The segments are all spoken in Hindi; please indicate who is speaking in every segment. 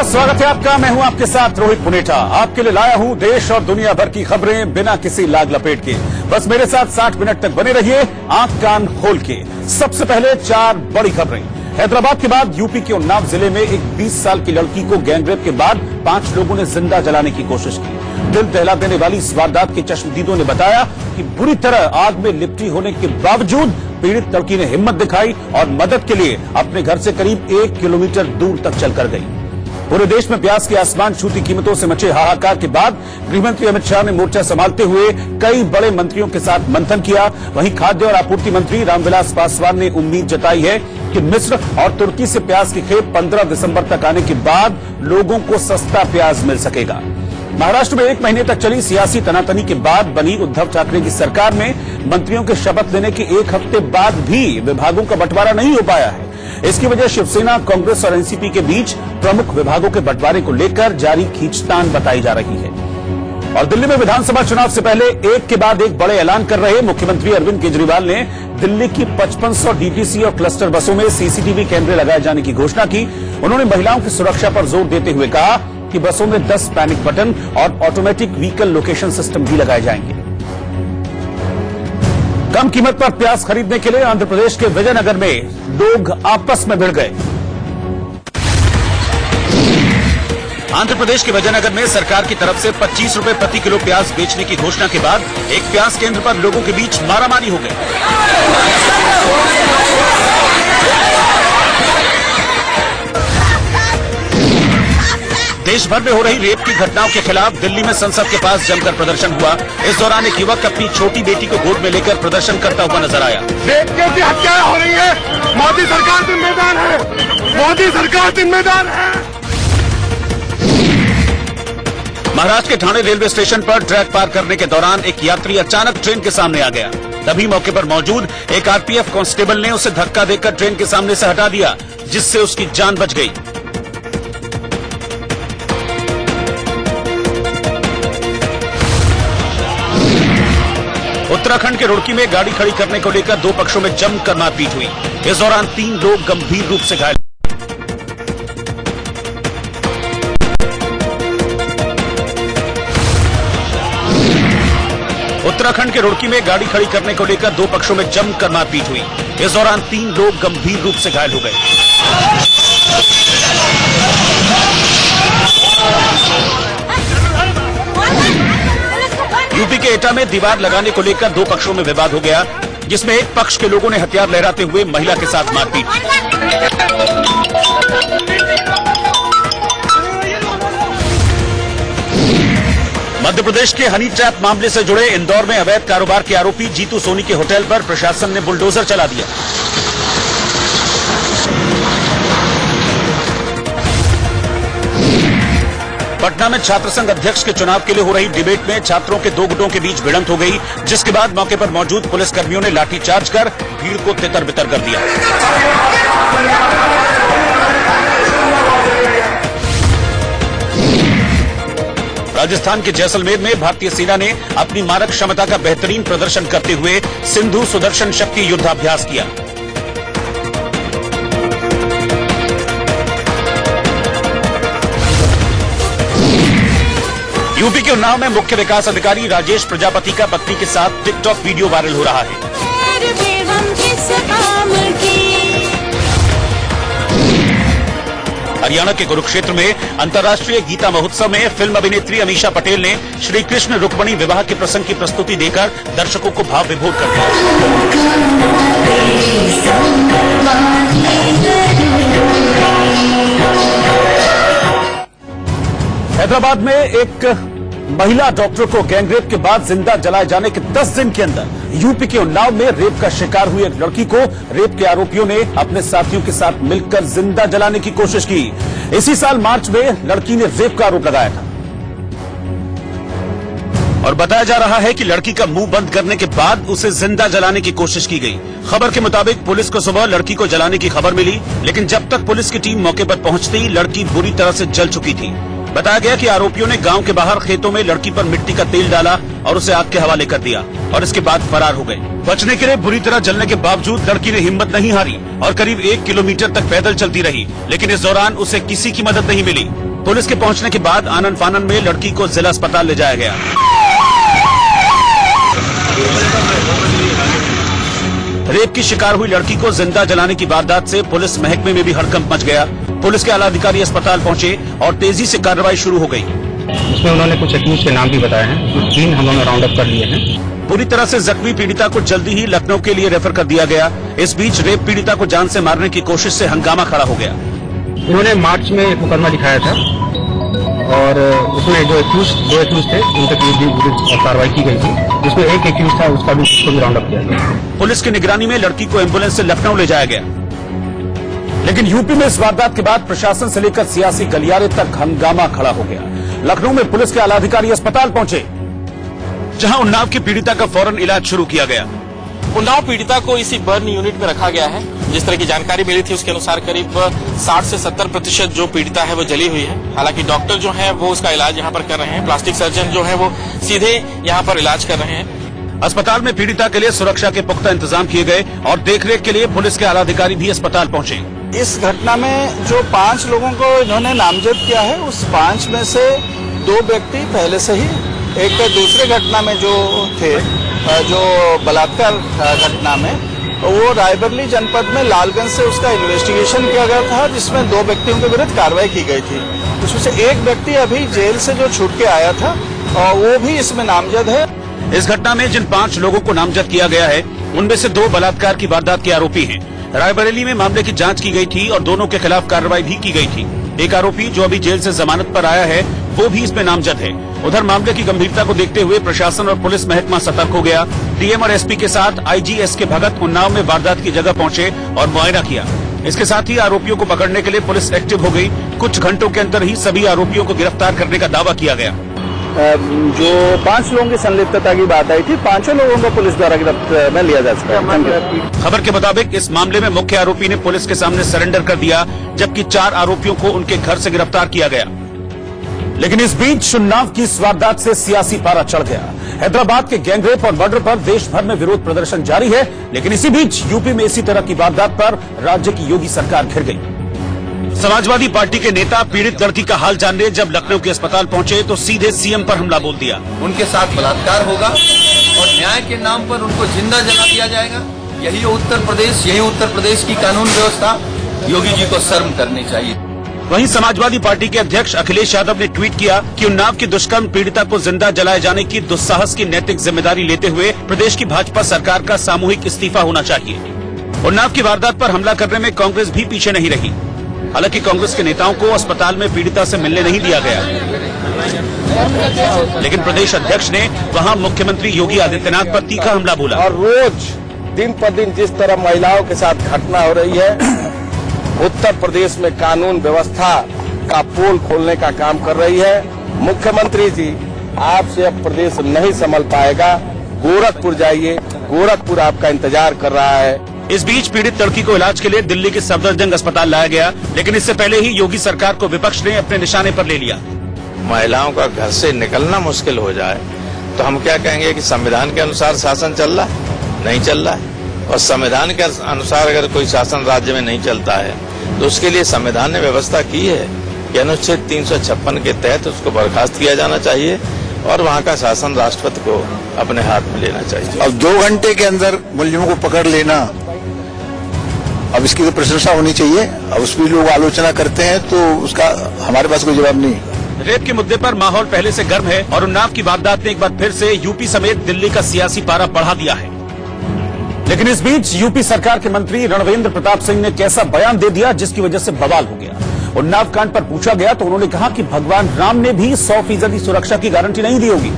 Speaker 1: नमस्कार, स्वागत है आपका। मैं हूं आपके साथ रोहित पुनेठा। आपके लिए लाया हूं देश और दुनिया भर की खबरें बिना किसी लाग लपेट के। बस मेरे साथ 60 मिनट तक बने रहिए आंख कान खोल के। सबसे पहले 4 बड़ी खबरें। हैदराबाद के बाद यूपी के उन्नाव जिले में एक 20 साल की लड़की को गैंगरेप के बाद 5 लोगों ने जिंदा जलाने की कोशिश की। दिल दहला देने वाली इस वारदात के चश्मदीदों ने बताया कि बुरी तरह आग में लिपटी होने के बावजूद पीड़ित लड़की ने हिम्मत दिखाई और मदद के लिए अपने घर से करीब 1 किलोमीटर दूर तक चलकर गई। पूरे देश में प्याज की आसमान छूती कीमतों से मचे हाहाकार के बाद गृहमंत्री अमित शाह ने मोर्चा संभालते हुए कई बड़े मंत्रियों के साथ मंथन किया। वहीं खाद्य और आपूर्ति मंत्री रामविलास पासवान ने उम्मीद जताई है कि मिस्र और तुर्की से प्याज की खेप 15 दिसंबर तक आने के बाद लोगों को सस्ता प्याज मिल सकेगा। महाराष्ट्र में 1 महीने तक चली सियासी तनातनी के बाद बनी उद्धव ठाकरे की सरकार में मंत्रियों के शपथ लेने के 1 हफ्ते बाद भी विभागों का बंटवारा नहीं हो पाया है। इसकी वजह शिवसेना, कांग्रेस और एनसीपी के बीच प्रमुख विभागों के बंटवारे को लेकर जारी खींचतान बताई जा रही है। और दिल्ली में विधानसभा चुनाव से पहले एक के बाद एक बड़े ऐलान कर रहे मुख्यमंत्री अरविंद केजरीवाल ने दिल्ली की 5500 डीटीसी और क्लस्टर बसों में सीसीटीवी कैमरे लगाए जाने की घोषणा की। उन्होंने महिलाओं की सुरक्षा पर जोर देते हुए कहा कि बसों में 10 पैनिक बटन और ऑटोमेटिक व्हीकल लोकेशन सिस्टम भी लगाए जाएंगे। कम कीमत पर प्याज खरीदने के लिए आंध्र प्रदेश के विजयनगर में लोग आपस में भिड़ गए। आंध्र प्रदेश के विजयनगर में सरकार की तरफ से 25 रुपए प्रति किलो प्याज बेचने की घोषणा के बाद एक प्याज केंद्र पर लोगों के बीच मारामारी हो गई। देश भर में हो रही रेप की घटनाओं के खिलाफ दिल्ली में संसद के पास जमकर प्रदर्शन हुआ। इस दौरान एक युवक अपनी छोटी बेटी को गोद में लेकर प्रदर्शन करता हुआ नजर आया।
Speaker 2: रेप की हत्याएं हो रही है, मोदी सरकार जिम्मेदार है, मोदी सरकार जिम्मेदार है।
Speaker 1: महाराष्ट्र के ठाणे रेलवे स्टेशन पर ट्रैक पार करने के दौरान एक यात्री अचानक ट्रेन के सामने आ गया। तभी मौके पर मौजूद एक आरपीएफ कांस्टेबल ने उसे धक्का देकर ट्रेन के सामने से हटा दिया, जिससे उसकी जान बच गई। उत्तराखंड के रुड़की में गाड़ी खड़ी करने को लेकर 2 पक्षों में जमकर मारपीट हुई। इस दौरान 3 लोग गंभीर रूप से घायल। उत्तराखंड के रुड़की में गाड़ी खड़ी करने को लेकर 2 पक्षों में जमकर मारपीट हुई। इस दौरान 3 लोग गंभीर रूप से घायल हो गए। यूपी के एटा में दीवार लगाने को लेकर 2 पक्षों में विवाद हो गया, जिसमें एक पक्ष के लोगों ने हथियार लहराते हुए महिला के साथ मारपीट की। मध्य प्रदेश के हनी ट्रैप मामले से जुड़े इंदौर में अवैध कारोबार के आरोपी जीतू सोनी के होटल पर प्रशासन ने बुलडोजर चला दिया। पटना में छात्र संघ अध्यक्ष के चुनाव के लिए हो रही डिबेट में छात्रों के 2 गुटों के बीच भिड़ंत हो गई, जिसके बाद मौके पर मौजूद पुलिसकर्मियों ने लाठीचार्ज कर भीड़ को तितर-बितर कर दिया। राजस्थान के जैसलमेर में भारतीय सेना ने अपनी मारक क्षमता का बेहतरीन प्रदर्शन करते हुए सिंधु सुदर्शन शक्ति युद्धाभ्यास किया। यूपी के उन्नाव में मुख्य विकास अधिकारी राजेश प्रजापति का पत्नी के साथ टिकटॉक वीडियो वायरल हो रहा है। हरियाणा के कुरुक्षेत्र में अंतर्राष्ट्रीय गीता महोत्सव में फिल्म अभिनेत्री अमीषा पटेल ने श्री कृष्ण रुक्मिणी विवाह के प्रसंग की प्रस्तुति देकर दर्शकों को भाव विभोर कर दिया। हैदराबाद में एक महिला डॉक्टर को गैंगरेप के बाद जिंदा जलाए जाने के 10 दिन के अंदर यूपी के उन्नाव में रेप का शिकार हुई एक लड़की को रेप के आरोपियों ने अपने साथियों के साथ मिलकर जिंदा जलाने की कोशिश की। इसी साल मार्च में लड़की ने रेप का आरोप लगाया था और बताया जा रहा है कि लड़की का मुंह बंद करने के बाद उसे जिंदा जलाने की कोशिश की गई। खबर के मुताबिक पुलिस को सुबह लड़की को जलाने की खबर मिली, लेकिन जब तक पुलिस की टीम मौके पर पहुंचती लड़की बुरी तरह से जल चुकी थी। बताया गया कि आरोपियों ने गांव के बाहर खेतों में लड़की पर मिट्टी का तेल डाला और उसे आग के हवाले कर दिया और इसके बाद फरार हो गए। बचने के लिए बुरी तरह जलने के बावजूद लड़की ने हिम्मत नहीं हारी और करीब 1 किलोमीटर तक पैदल चलती रही, लेकिन इस दौरान उसे किसी की मदद नहीं मिली। पुलिस के पहुंचने के बाद आनन फानन में लड़की को जिला अस्पताल ले जाया गया। रेप की शिकार हुई लड़की को जिंदा जलाने की वारदात से पुलिस महकमे में भी हड़कंप मच गया। पुलिस के आला अधिकारी अस्पताल पहुंचे और तेजी से कार्रवाई शुरू हो गई।
Speaker 3: उसमें उन्होंने कुछ एक्यूज के नाम भी बताए हैं, 3 हम लोगों राउंड अप कर लिए हैं।
Speaker 1: पूरी तरह से जख्मी पीड़िता को जल्दी ही लखनऊ के लिए रेफर कर दिया गया। इस बीच रेप पीड़िता को जान से मारने की कोशिश से हंगामा खड़ा हो गया।
Speaker 3: उन्होंने मार्च में एक मुकदमा दिखाया था और उसमें जो दो एक्यूज थे उन तक कार्रवाई की गई थी, जिसमें एक एक्यूज था उसका भी राउंड अप किया गया।
Speaker 1: पुलिस की निगरानी में लड़की को एम्बुलेंस से लखनऊ ले जाया गया। लेकिन यूपी में इस वारदात के बाद प्रशासन से लेकर सियासी गलियारे तक हंगामा खड़ा हो गया। लखनऊ में पुलिस के आला अधिकारी अस्पताल पहुंचे, जहां उन्नाव की पीड़िता का फौरन इलाज शुरू किया गया।
Speaker 4: उन्नाव पीड़िता को इसी बर्न यूनिट में रखा गया है। जिस तरह की जानकारी मिली थी उसके अनुसार करीब 60 से 70% जो पीड़िता है वो जली हुई है। हालांकि डॉक्टर जो है वो उसका इलाज यहाँ पर कर रहे हैं। प्लास्टिक सर्जन जो है वो सीधे यहाँ पर इलाज कर रहे हैं।
Speaker 1: अस्पताल में पीड़िता के लिए सुरक्षा के पुख्ता इंतजाम किए गए और देखरेख के लिए पुलिस के आला अधिकारी भी अस्पताल पहुंचे।
Speaker 5: इस घटना में जो 5 लोगों को इन्होंने नामजद किया है, उस 5 में से 2 व्यक्ति पहले से ही एक दूसरे घटना में जो थे, जो बलात्कार घटना में, वो रायबरेली जनपद में लालगंज से उसका इन्वेस्टिगेशन किया गया था, जिसमें 2 व्यक्तियों के विरुद्ध कार्रवाई की गई थी। उसमें से एक व्यक्ति अभी जेल से जो छूट के आया था और वो भी इसमें नामजद है।
Speaker 1: इस घटना में जिन 5 लोगों को नामजद किया गया है उनमें से 2 बलात्कार की वारदात के आरोपी हैं। रायबरेली में मामले की जांच की गई थी और दोनों के खिलाफ कार्रवाई भी की गई थी। एक आरोपी जो अभी जेल से जमानत पर आया है वो भी इसमें नामजद है। उधर मामले की गंभीरता को देखते हुए प्रशासन और पुलिस महकमा सतर्क हो गया। डीएम और एसपी के साथ आईजी एसके भगत उन्नाव में वारदात की जगह पहुंचे और मुआयना किया। इसके साथ ही आरोपियों को पकड़ने के लिए पुलिस एक्टिव हो गई। कुछ घंटों के अंदर ही सभी आरोपियों को गिरफ्तार करने का दावा किया गया।
Speaker 5: जो 5 लोगों की संलिप्तता की बात आई थी, 5 लोगों को पुलिस द्वारा गिरफ्तार में लिया जा चुका है।
Speaker 1: खबर के मुताबिक इस मामले में मुख्य आरोपी ने पुलिस के सामने सरेंडर कर दिया, जबकि 4 आरोपियों को उनके घर से गिरफ्तार किया गया। लेकिन इस बीच उन्नाव की इस वारदात से सियासी पारा चढ़ गया। हैदराबाद के गैंगरेप और मर्डर पर देश भर में विरोध प्रदर्शन जारी है। लेकिन इसी बीच यूपी में इसी तरह की वारदात पर राज्य की योगी सरकार घिर गई। समाजवादी पार्टी के नेता पीड़ित लड़की का हाल जानने जब लखनऊ के अस्पताल पहुंचे तो सीधे सीएम पर हमला बोल दिया।
Speaker 6: उनके साथ बलात्कार होगा और न्याय के नाम पर उनको जिंदा जला दिया जाएगा। यही उत्तर प्रदेश की कानून व्यवस्था। योगी जी को शर्म करनी चाहिए।
Speaker 1: वहीं समाजवादी पार्टी के अध्यक्ष अखिलेश यादव ने ट्वीट किया कि उन्नाव की दुष्कर्म पीड़िता को जिंदा जलाए जाने की दुस्साहस की नैतिक जिम्मेदारी लेते हुए प्रदेश की भाजपा सरकार का सामूहिक इस्तीफा होना चाहिए। उन्नाव की वारदात पर हमला करने में कांग्रेस भी पीछे नहीं रही। हालांकि कांग्रेस के नेताओं को अस्पताल में पीड़िता से मिलने नहीं दिया गया, लेकिन प्रदेश अध्यक्ष ने वहां मुख्यमंत्री योगी आदित्यनाथ पर तीखा हमला बोला।
Speaker 7: और रोज दिन पर दिन जिस तरह महिलाओं के साथ घटना हो रही है, उत्तर प्रदेश में कानून व्यवस्था का पोल खोलने का काम कर रही है। मुख्यमंत्री जी, आपसे अब प्रदेश नहीं संभल पाएगा। गोरखपुर जाइए, गोरखपुर आपका इंतजार कर रहा है।
Speaker 1: इस बीच पीड़ित लड़की को इलाज के लिए दिल्ली के सफदरजंग अस्पताल लाया गया, लेकिन इससे पहले ही योगी सरकार को विपक्ष ने अपने निशाने पर ले लिया।
Speaker 8: महिलाओं का घर से निकलना मुश्किल हो जाए तो हम क्या कहेंगे कि संविधान के अनुसार शासन चल रहा है? नहीं चल रहा है। और संविधान के अनुसार अगर कोई शासन राज्य में नहीं चलता है तो उसके लिए संविधान ने व्यवस्था की है कि अनुच्छेद 356 के तहत उसको बर्खास्त किया जाना चाहिए और वहाँ का शासन राष्ट्रपति को अपने हाथ में लेना चाहिए।
Speaker 9: अब 2 घंटे के अंदर मुलजिमों को पकड़ लेना, अब इसकी तो प्रशंसा होनी चाहिए। अब उसकी लोग आलोचना करते हैं तो उसका हमारे पास कोई जवाब नहीं।
Speaker 1: रेप के मुद्दे पर माहौल पहले से गर्म है और उन्नाव की वारदात ने एक बार फिर से यूपी समेत दिल्ली का सियासी पारा बढ़ा दिया है। लेकिन इस बीच यूपी सरकार के मंत्री रणवेंद्र प्रताप सिंह ने कैसा बयान दे दिया जिसकी वजह से बवाल हो गया। उन्नाव कांड पर पूछा गया तो उन्होंने कहा कि भगवान राम ने भी 100% सुरक्षा की गारंटी नहीं दी होगी।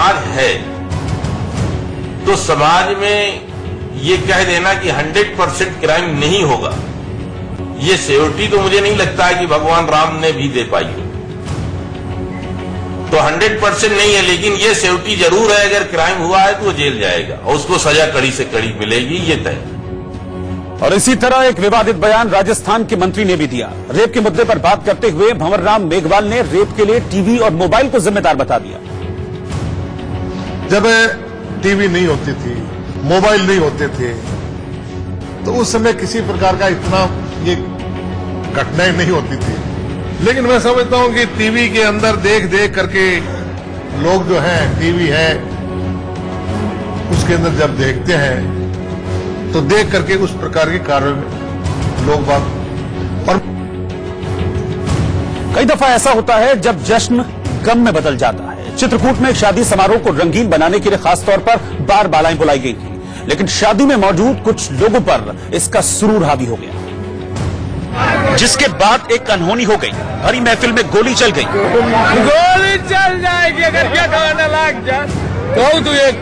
Speaker 10: आज है तो समाज में ये कह देना कि 100% क्राइम नहीं होगा, ये सिक्योरिटी तो मुझे नहीं लगता है कि भगवान राम ने भी दे पाई हो। तो 100% नहीं है, लेकिन ये सिक्योरिटी जरूर है अगर क्राइम हुआ है तो वो जेल जाएगा और उसको सजा कड़ी से कड़ी मिलेगी, ये तय।
Speaker 1: और इसी तरह एक विवादित बयान राजस्थान के मंत्री ने भी दिया। रेप के मुद्दे पर बात करते हुए भंवरराम मेघवाल ने रेप के लिए टीवी और मोबाइल को जिम्मेदार बता दिया।
Speaker 2: जब टीवी नहीं होती थी, मोबाइल नहीं होते थे, तो उस समय किसी प्रकार का इतना ये घटनाएं नहीं होती थी। लेकिन मैं समझता हूं कि टीवी के अंदर देख देख करके लोग जो हैं, टीवी है उसके अंदर जब देखते हैं तो देख करके उस प्रकार के कार्य में लोग बात। और
Speaker 1: कई दफा ऐसा होता है जब जश्न गम में बदल जाता है। चित्रकूट में एक शादी समारोह को रंगीन बनाने के लिए खासतौर पर बार बालाएं बुलाई गई थी, लेकिन शादी में मौजूद कुछ लोगों पर इसका सुरूर हावी हो गया, जिसके बाद एक अनहोनी हो गई। भरी महफिल में गोली चल गई।
Speaker 7: गोली चल जाएगी अगर क्या गाना लग जाए तो तू एक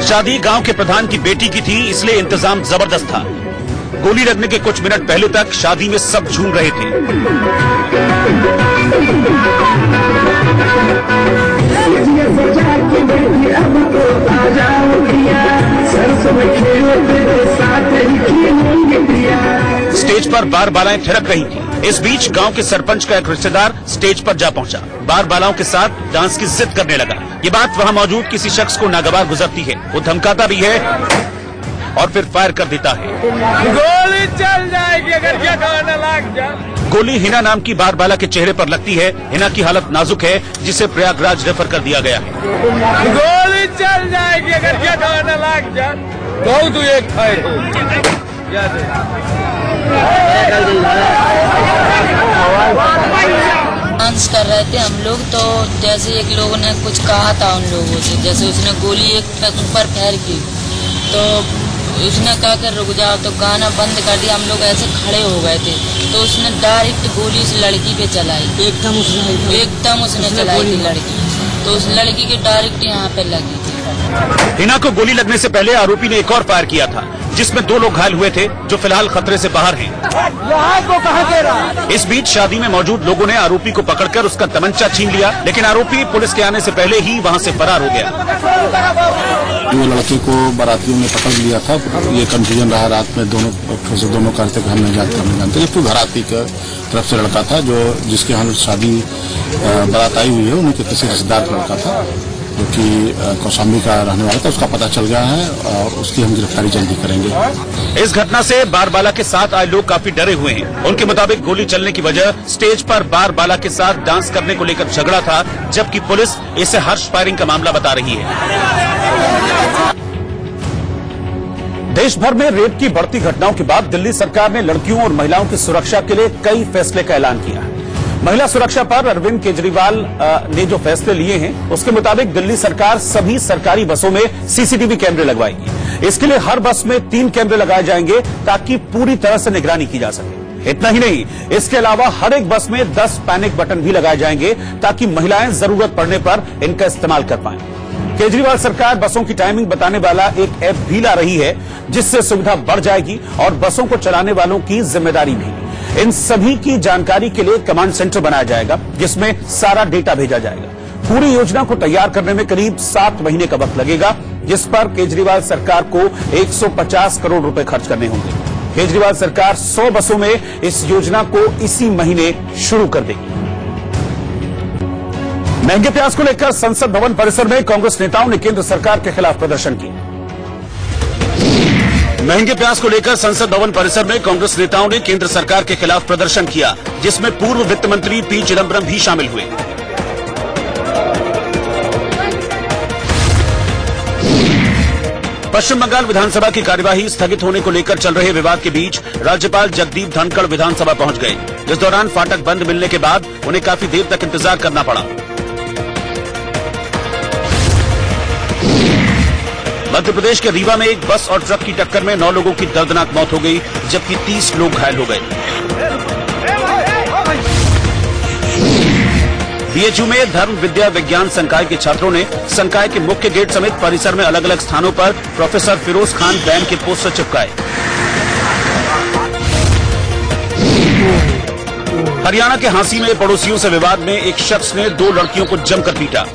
Speaker 1: शादी गांव के प्रधान की बेटी की थी, इसलिए इंतजाम जबरदस्त था। गोली लगने के कुछ मिनट पहले तक शादी में सब झूम रहे थे। स्टेज पर बार बालाएं थिरक रही थी। इस बीच गांव के सरपंच का एक रिश्तेदार स्टेज पर जा पहुंचा। बार बालाओं के साथ डांस की जिद करने लगा। ये बात वहां मौजूद किसी शख्स को नागवार गुजरती है। वो धमकाता भी है और फिर फायर कर देता है।
Speaker 7: गोली चल जाएगी अगर क्या गाना लग जाए।
Speaker 1: गोली हिना नाम की बार बाला के चेहरे पर लगती है। हिना की हालत नाजुक है, जिसे प्रयागराज रेफर कर दिया गया है।
Speaker 7: गोली चल जाएगी अगर क्या गाना लग जाए तो तू एक
Speaker 11: डांस कर रहे थे हम लोग, तो जैसे एक लोगों ने कुछ कहा था उन लोगों से, जैसे उसने गोली एक ऊपर फेर की तो उसने कहा कि रुक जाओ, तो गाना बंद कर दिया। हम लोग ऐसे खड़े हो गए थे तो उसने डायरेक्ट गोली उस लड़की पे चलाई। एकदम उसने चलाई थी लड़की, तो उस लड़की के डायरेक्ट यहाँ पे लगी थी।
Speaker 1: हिना को गोली लगने से पहले आरोपी ने एक और फायर किया था, जिसमें 2 लोग घायल हुए थे, जो फिलहाल खतरे से बाहर हैं। इस बीच शादी में मौजूद लोगों ने आरोपी को पकड़कर उसका तमंचा छीन लिया, लेकिन आरोपी पुलिस के आने से पहले ही वहां से फरार हो गया।
Speaker 9: वो लड़के को बारातियों ने पकड़ लिया था। ये कंफ्यूजन रहा रात में, दोनों कहते कि हम नहीं जानते। ये तो घराती की तरफ से लड़का था, जिसके यहाँ शादी बारात आई हुई है, उनके किसी रिश्तेदार का लड़का था, जो कि कौशाम्बी का रहने वाला था। उसका पता चल गया है और उसकी हम गिरफ्तारी जल्दी करेंगे।
Speaker 1: इस घटना से बार बाला के साथ आए लोग काफी डरे हुए हैं। उनके मुताबिक गोली चलने की वजह स्टेज पर बार बाला के साथ डांस करने को लेकर झगड़ा था, जबकि पुलिस इसे हर्ष फायरिंग का मामला बता रही है। देश भर में रेप की बढ़ती घटनाओं के बाद दिल्ली सरकार ने लड़कियों और महिलाओं की सुरक्षा के लिए कई फैसले का ऐलान किया है। महिला सुरक्षा पर अरविंद केजरीवाल ने जो फैसले लिए हैं, उसके मुताबिक दिल्ली सरकार सभी सरकारी बसों में सीसीटीवी कैमरे लगवाएगी। इसके लिए हर बस में 3 कैमरे लगाए जाएंगे, ताकि पूरी तरह से निगरानी की जा सके। इतना ही नहीं, इसके अलावा हर एक बस में 10 पैनिक बटन भी लगाए जाएंगे, ताकि महिलाएं जरूरत पड़ने पर इनका इस्तेमाल कर पाएं। केजरीवाल सरकार बसों की टाइमिंग बताने वाला एक ऐप भी ला रही है, जिससे सुविधा बढ़ जाएगी और बसों को चलाने वालों की जिम्मेदारी भी। इन सभी की जानकारी के लिए कमांड सेंटर बनाया जाएगा, जिसमें सारा डेटा भेजा जाएगा। पूरी योजना को तैयार करने में करीब 7 महीने का वक्त लगेगा, जिस पर केजरीवाल सरकार को 150 करोड़ रुपए खर्च करने होंगे। केजरीवाल सरकार 100 बसों में इस योजना को इसी महीने शुरू कर देगी। महंगे प्याज को लेकर संसद भवन परिसर में कांग्रेस नेताओं ने केंद्र सरकार के खिलाफ प्रदर्शन किया। महंगे प्याज को लेकर संसद भवन परिसर में कांग्रेस नेताओं ने केंद्र सरकार के खिलाफ प्रदर्शन किया, जिसमें पूर्व वित्त मंत्री पी चिदंबरम भी शामिल हुए। पश्चिम बंगाल विधानसभा की कार्यवाही स्थगित होने को लेकर चल रहे विवाद के बीच राज्यपाल जगदीप धनखड़ विधानसभा पहुंच गए। इस दौरान फाटक बंद मिलने के बाद उन्हें काफी देर तक इंतजार करना पड़ा। मध्य प्रदेश के रीवा में एक बस और ट्रक की टक्कर में 9 लोगों की दर्दनाक मौत हो गई, जबकि 30 लोग घायल हो गए। बीएचयू में धर्म विद्या विज्ञान संकाय के छात्रों ने संकाय के मुख्य गेट समेत परिसर में अलग अलग स्थानों पर प्रोफेसर फिरोज खान बैन के पोस्टर चिपकाए। हरियाणा के हांसी में पड़ोसियों से विवाद में एक शख्स ने 2 लड़कियों को जमकर पीटा।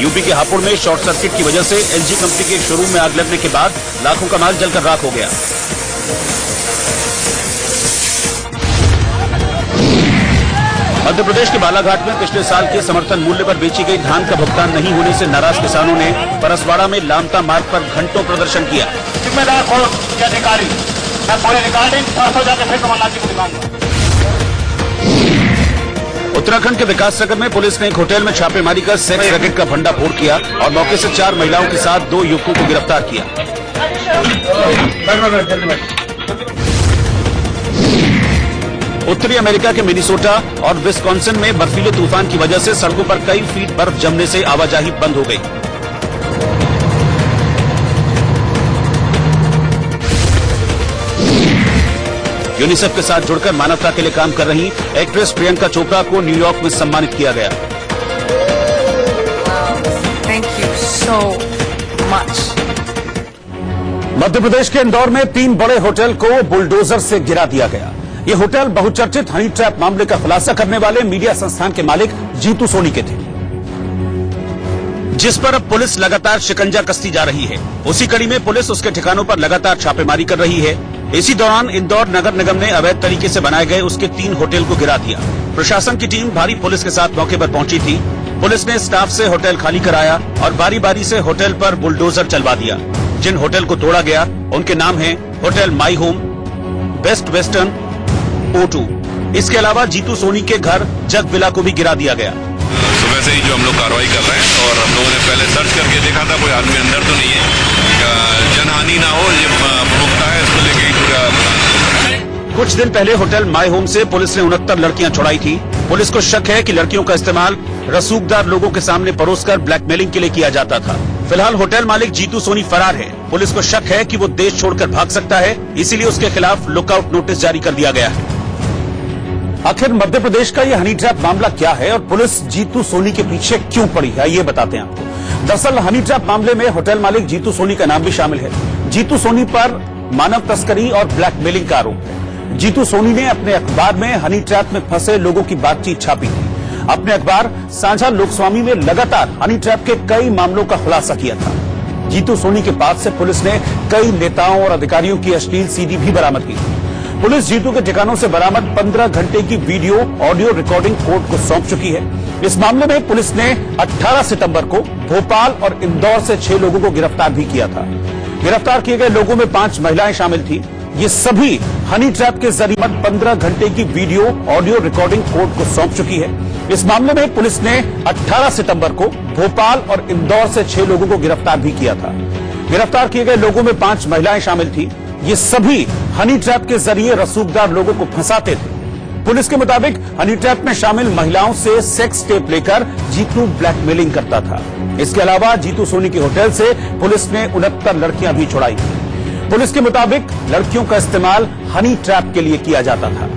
Speaker 1: यूपी के हापुड़ में शॉर्ट सर्किट की वजह से एलजी कंपनी के शोरूम में आग लगने के बाद लाखों का माल जलकर राख हो गया। मध्य प्रदेश के बालाघाट में पिछले साल के समर्थन मूल्य पर बेची गई धान का भुगतान नहीं होने से नाराज किसानों ने परसवाड़ा में लामता मार्ग पर घंटों प्रदर्शन किया।
Speaker 3: जिम्मेदार अधिकारी मैं पूरे रिकॉर्डिंग जाकर फिर कमलनाथ जी को दिखाऊंगा।
Speaker 1: उत्तराखंड के विकास नगर में पुलिस ने एक होटल में छापेमारी कर सेक्स रैकेट का भंडाफोड़ किया और मौके से 4 महिलाओं के साथ 2 युवकों को गिरफ्तार किया। उत्तरी अमेरिका के मिनीसोटा और विस्कॉन्सिन में बर्फीले तूफान की वजह से सड़कों पर कई फीट बर्फ जमने से आवाजाही बंद हो गई। यूनिसेफ के साथ जुड़कर मानवता के लिए काम कर रही एक्ट्रेस प्रियंका चोपड़ा को न्यूयॉर्क में सम्मानित किया गया।
Speaker 12: Thank you so much.
Speaker 1: Madhya Pradesh के इंदौर में 3 बड़े होटल को बुलडोजर से गिरा दिया गया। ये होटल बहुचर्चित हनी ट्रैप मामले का खुलासा करने वाले मीडिया संस्थान के मालिक जीतू सोनी के थे, जिस पर अब पुलिस लगातार शिकंजा कसती जा रही है। उसी कड़ी में पुलिस उसके ठिकानों पर लगातार छापेमारी कर रही है। इसी दौरान इंदौर नगर निगम ने अवैध तरीके से बनाए गए उसके 3 होटल को गिरा दिया। प्रशासन की टीम भारी पुलिस के साथ मौके पर पहुंची थी। पुलिस ने स्टाफ से होटल खाली कराया और बारी बारी से होटल पर बुलडोजर चलवा दिया। जिन होटल को तोड़ा गया उनके नाम हैं hotel my home, best western, O2। इसके अलावा जीतू सोनी के घर जग विला को भी गिरा दिया गया।
Speaker 13: सुबह से ही जो हम लोग कार्रवाई कर रहे हैं और हम लोगों ने पहले सर्च करके देखा था कोई आदमी अंदर तो नहीं है, जनहानि ना हो ये प्रमुखता है, इसको लेके पूरा।
Speaker 1: कुछ दिन पहले होटल माई होम से पुलिस ने 69 लड़कियां छुड़ाई थी। पुलिस को शक है कि लड़कियों का इस्तेमाल रसूखदार लोगों के सामने परोसकर ब्लैकमेलिंग के लिए किया जाता था। फिलहाल होटल मालिक जीतू सोनी फरार है। पुलिस को शक है कि वो देश छोड़कर भाग सकता है, इसीलिए उसके खिलाफ लुकआउट नोटिस जारी कर दिया गया है। आखिर मध्य प्रदेश का ये हनी ट्रैप मामला क्या है और पुलिस जीतू सोनी के पीछे क्यों पड़ी है, ये बताते हैं आपको। दरअसल हनी ट्रैप मामले में होटल मालिक जीतू सोनी का नाम भी शामिल है। जीतू सोनी पर मानव तस्करी और ब्लैकमेलिंग का आरोप है। जीतू सोनी ने अपने अखबार में हनी ट्रैप में फंसे लोगों की बातचीत छापी थी। अपने अखबार साझा लोकस्वामी में लगातार हनी ट्रैप के कई मामलों का खुलासा किया था। जीतू सोनी के पास से पुलिस ने कई नेताओं और अधिकारियों की अश्लील सीडी भी बरामद की थी। पुलिस जीतू के ठिकानों से बरामद 15 घंटे की वीडियो ऑडियो रिकॉर्डिंग कोर्ट को सौंप चुकी है। इस मामले में पुलिस ने 18 सितंबर को भोपाल और इंदौर से 6 लोगों को गिरफ्तार भी किया था। गिरफ्तार किए गए लोगों में 5 महिलाएं शामिल थी। ये सभी हनी ट्रैप के जरिए 15 घंटे की वीडियो ऑडियो रिकॉर्डिंग कोर्ट को सौंप चुकी है। इस मामले में पुलिस ने 18 सितंबर को भोपाल और इंदौर से 6 लोगों को गिरफ्तार भी किया था। गिरफ्तार किए गए लोगों में 5 महिलाएं शामिल थी। ये सभी हनी ट्रैप के जरिए रसूखदार लोगों को फंसाते थे। पुलिस के मुताबिक हनी ट्रैप में शामिल महिलाओं से सेक्स टेप लेकर जीतू ब्लैकमेलिंग करता था। इसके अलावा जीतू सोनी के होटल से पुलिस ने 69 लड़कियां भी छुड़ाई थी। पुलिस के मुताबिक लड़कियों का इस्तेमाल हनी ट्रैप के लिए किया जाता था।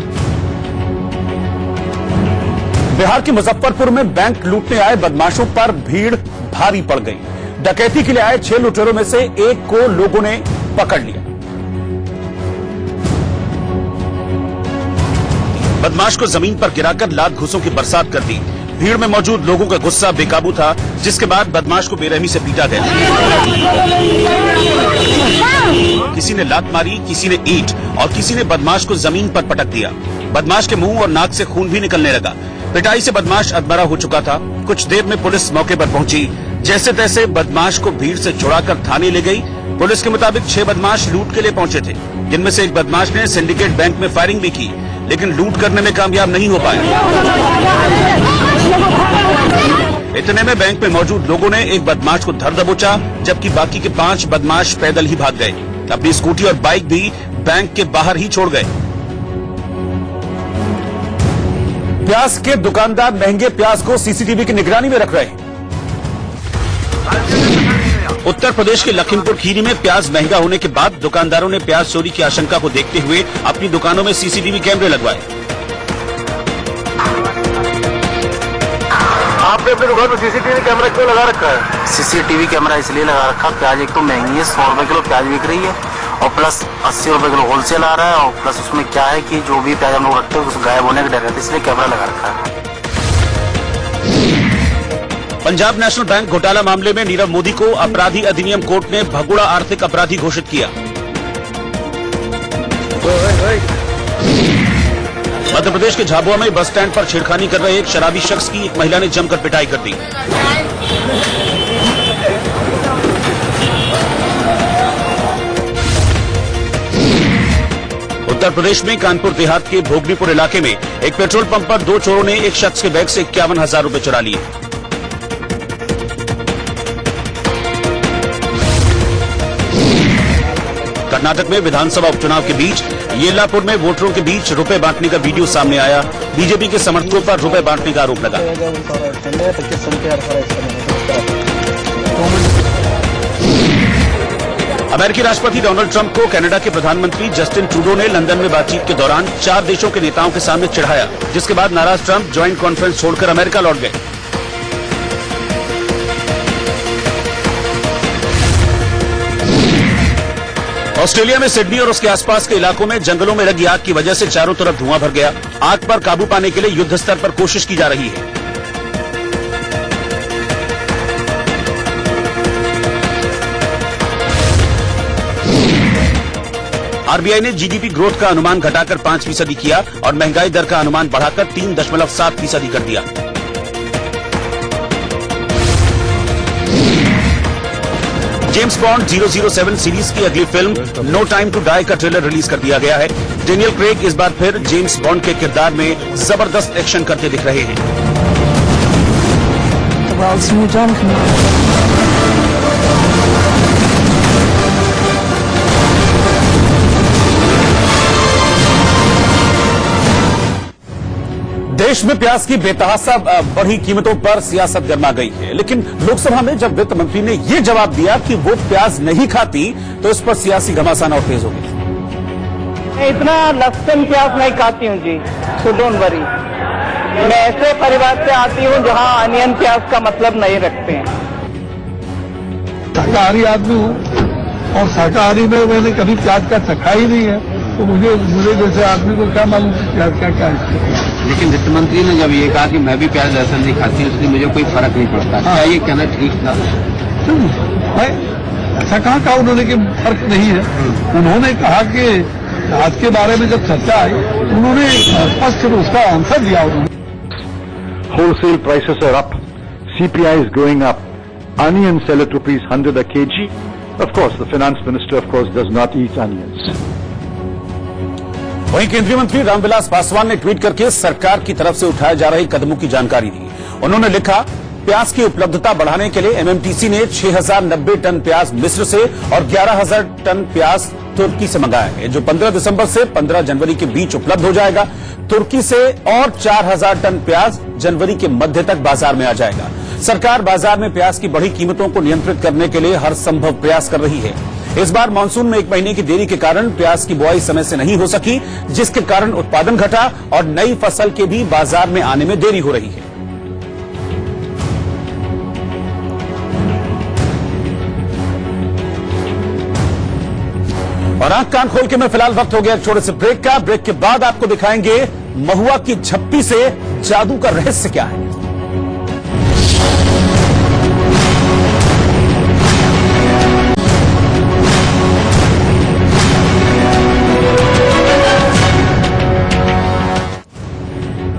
Speaker 1: बिहार के मुजफ्फरपुर में बैंक लूटने आए बदमाशों पर भीड़ भारी पड़ गई। डकैती के लिए आए 6 लुटेरों में से एक को लोगों ने पकड़ लिया। बदमाश को जमीन पर गिराकर लात घूंसों की बरसात कर दी। भीड़ में मौजूद लोगों का गुस्सा बेकाबू था, जिसके बाद बदमाश को बेरहमी से पीटा गया। किसी ने लात मारी, किसी ने ईंट और किसी ने बदमाश को जमीन पर पटक दिया। बदमाश के मुंह और नाक से खून भी निकलने लगा। पिटाई से बदमाश अधमरा हो चुका था। कुछ देर में पुलिस मौके पर पहुंची। जैसे तैसे बदमाश को भीड़ से छुड़ाकर थाने ले गई। पुलिस के मुताबिक 6 बदमाश लूट के लिए पहुंचे थे, जिनमें से एक बदमाश ने सिंडिकेट बैंक में फायरिंग भी की, लेकिन लूट करने में कामयाब नहीं हो पाया। इतने में बैंक में मौजूद लोगों ने एक बदमाश को धर दबोचा, जबकि बाकी के 5 बदमाश पैदल ही भाग गए। अपनी स्कूटी और बाइक भी बैंक के बाहर ही छोड़ गए। प्याज के दुकानदार महंगे प्याज को सीसीटीवी की निगरानी में रख रहे हैं। उत्तर प्रदेश के लखीमपुर खीरी में प्याज महंगा होने के बाद दुकानदारों ने प्याज चोरी की आशंका को देखते हुए अपनी दुकानों में सीसीटीवी कैमरे लगवाए।
Speaker 3: आपने अपनी दुकान में सीसीटीवी कैमरा क्यों लगा रखा है?
Speaker 14: सीसीटीवी कैमरा इसलिए लगा रखा, प्याज एक तो महंगी है, 100 रुपए किलो प्याज बिक रही है और प्लस 80 रुपए किलो होलसेल आ रहा है और प्लस उसमें क्या है कि जो भी प्याज हम लोग रखते हैं उस गायब होने का डर रहता है, इसलिए कैमरा लगा रखा है।
Speaker 1: पंजाब नेशनल बैंक घोटाला मामले में नीरव मोदी को अपराधी अधिनियम कोर्ट ने भगोड़ा आर्थिक अपराधी घोषित किया। मध्य प्रदेश के झाबुआ में बस स्टैंड पर छेड़खानी कर रहे एक शराबी शख्स की एक महिला ने जमकर पिटाई कर दी। उत्तर प्रदेश में कानपुर देहात के भोगनीपुर इलाके में एक पेट्रोल पंप पर 2 चोरों ने एक शख्स के बैग से 51,000 रुपए चुरा लिए। कर्नाटक में विधानसभा उपचुनाव के बीच येल्लापुर में वोटरों के बीच रुपए बांटने का वीडियो सामने आया। बीजेपी के समर्थकों पर रुपए बांटने का आरोप लगा। अमेरिकी राष्ट्रपति डोनाल्ड ट्रंप को कनाडा के प्रधानमंत्री जस्टिन ट्रूडो ने लंदन में बातचीत के दौरान 4 देशों के नेताओं के सामने चिढ़ाया, जिसके बाद नाराज ट्रंप ज्वाइंट कॉन्फ्रेंस छोड़कर अमेरिका लौट गए। ऑस्ट्रेलिया में सिडनी और उसके आसपास के इलाकों में जंगलों में लगी आग की वजह से चारों तरफ धुआं भर गया। आग पर काबू पाने के लिए युद्ध स्तर पर कोशिश की जा रही है। आरबीआई ने जीडीपी ग्रोथ का अनुमान घटाकर 5% किया और महंगाई दर का अनुमान बढ़ाकर 3.7% कर दिया। जेम्स बॉन्ड 007 सीरीज की अगली film no time to die का ट्रेलर रिलीज कर दिया गया है। डेनियल क्रेग इस बार फिर जेम्स बॉन्ड के किरदार में जबरदस्त एक्शन करते दिख रहे हैं। देश में प्याज की बेतहाशा बढ़ी कीमतों पर सियासत गर्मा गई है, लेकिन लोकसभा में जब वित्त मंत्री ने ये जवाब दिया कि वो प्याज नहीं खाती, तो इस पर सियासी घमासान और तेज हो गई।
Speaker 15: मैं इतना लहसुन प्याज नहीं खाती हूँ जी, सो डोंट वरी। मैं ऐसे परिवार से आती हूँ जहाँ अनियन प्याज का मतलब नहीं रखते हैं।
Speaker 2: शाकाहारी आदमी हूँ और शाकाहारी में मैंने कभी प्याज का चखा ही नहीं है, तो मुझे जैसे आदमी को क्या मालूम प्याज का क्या है।
Speaker 3: लेकिन वित्त मंत्री ने जब ये कहा कि मैं भी प्याज लहसुन नहीं खाती हूँ, इसलिए मुझे कोई फर्क नहीं पड़ता, क्या ये कहना ठीक था?
Speaker 2: ऐसा कहाँ कहा उन्होंने कि फर्क नहीं है। उन्होंने कहा कि आज के बारे में जब चर्चा आई, उन्होंने स्पष्ट उसका आंसर दिया।
Speaker 16: Wholesale prices are up. CPI is going up. Onions sell at ₹100 a kg. Of course, the finance minister, of course, does not eat onions.
Speaker 1: वहीं केंद्रीय मंत्री रामविलास पासवान ने ट्वीट करके सरकार की तरफ से उठाए जा रहे कदमों की जानकारी दी। उन्होंने लिखा, प्याज की उपलब्धता बढ़ाने के लिए एमएमटीसी ने 6,090 टन प्याज मिस्र से और 11,000 टन प्याज तुर्की से मंगाया है, जो 15 दिसंबर से 15 जनवरी के बीच उपलब्ध हो जाएगा। तुर्की से और 4,000 टन प्याज जनवरी के मध्य तक बाजार में आ जाएगा। सरकार बाजार में प्याज की बढ़ी कीमतों को नियंत्रित करने के लिए हर संभव प्रयास कर रही है। इस बार मानसून में 1 महीने की देरी के कारण प्याज की बुआई समय से नहीं हो सकी, जिसके कारण उत्पादन घटा और नई फसल के भी बाजार में आने में देरी हो रही है। और आंख कान खोल के मैं फिलहाल वक्त हो गया एक छोटे से ब्रेक का। ब्रेक के बाद आपको दिखाएंगे महुआ की झप्पी से जादू का रहस्य क्या है।